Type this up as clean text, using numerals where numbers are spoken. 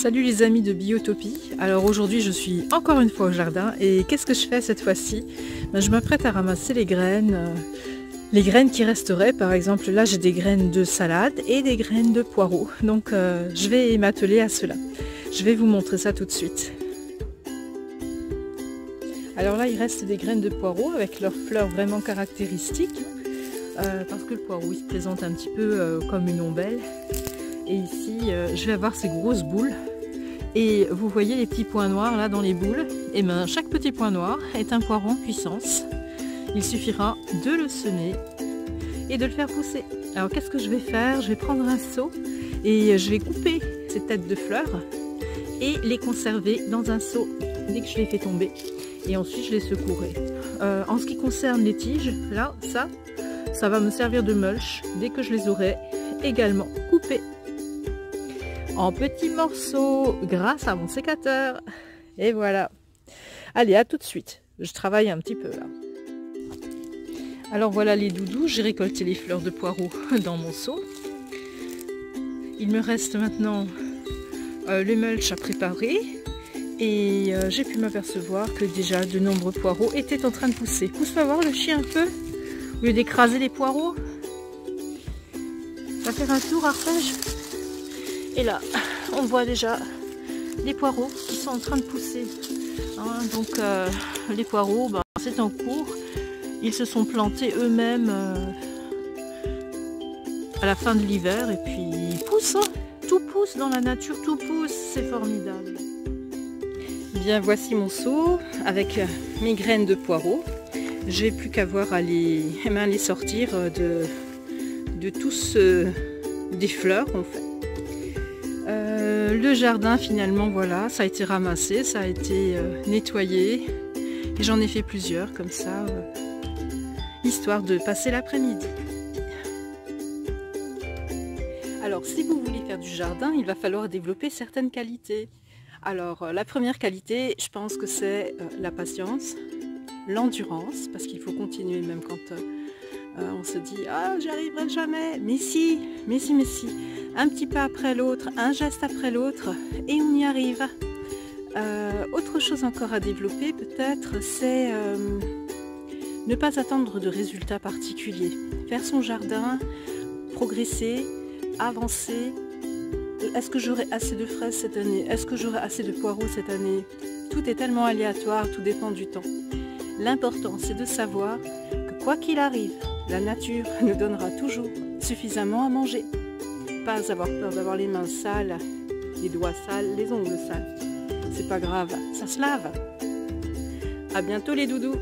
Salut les amis de Biotopie. Alors aujourd'hui je suis encore une fois au jardin et qu'est-ce que je fais cette fois-ci? Je m'apprête à ramasser les graines qui resteraient. Par exemple là j'ai des graines de salade et des graines de poireaux. Donc je vais m'atteler à cela. Je vais vous montrer ça tout de suite. Alors là il reste des graines de poireaux avec leurs fleurs vraiment caractéristiques. Parce que le poireau il se présente un petit peu comme une ombelle. Et ici, je vais avoir ces grosses boules. Et vous voyez les petits points noirs là dans les boules. Et bien, chaque petit point noir est un poireau en puissance. Il suffira de le semer et de le faire pousser. Alors, qu'est-ce que je vais faire? Je vais prendre un seau et je vais couper ces têtes de fleurs et les conserver dans un seau dès que je les fais tomber. Et ensuite, je les secouerai. En ce qui concerne les tiges, là, ça va me servir de mulch dès que je les aurai également coupées en petits morceaux grâce à mon sécateur. Et voilà. Allez, à tout de suite. Je travaille un petit peu là. Alors voilà les doudous. J'ai récolté les fleurs de poireaux dans mon seau. Il me reste maintenant le mulch à préparer. Et j'ai pu m'apercevoir que déjà de nombreux poireaux étaient en train de pousser. Pousse-moi voir le chien un peu. Au lieu d'écraser les poireaux. On va faire un tour, Arpège. Et là, on voit déjà les poireaux qui sont en train de pousser. Donc les poireaux, c'est en cours. Ils se sont plantés eux-mêmes à la fin de l'hiver. Et puis ils poussent. Tout pousse dans la nature, tout pousse. C'est formidable. Bien, voici mon seau avec mes graines de poireaux. J'ai plus qu'à voir à les sortir de tous des fleurs en fait. Le jardin finalement voilà, ça a été ramassé, ça a été nettoyé et j'en ai fait plusieurs comme ça, histoire de passer l'après-midi. Alors si vous voulez faire du jardin, il va falloir développer certaines qualités. Alors la première qualité, je pense que c'est la patience, l'endurance, parce qu'il faut continuer même quand on se dit « Ah, j'y arriverai jamais !» Mais si, mais si, mais si. Un petit pas après l'autre, un geste après l'autre, et on y arrive. Autre chose encore à développer, peut-être, c'est ne pas attendre de résultats particuliers. Faire son jardin, progresser, avancer. Est-ce que j'aurai assez de fraises cette année? Est-ce que j'aurai assez de poireaux cette année? Tout est tellement aléatoire, tout dépend du temps. L'important, c'est de savoir que quoi qu'il arrive, la nature nous donnera toujours suffisamment à manger. Pas avoir peur d'avoir les mains sales, les doigts sales, les ongles sales. C'est pas grave, ça se lave. À bientôt les doudous.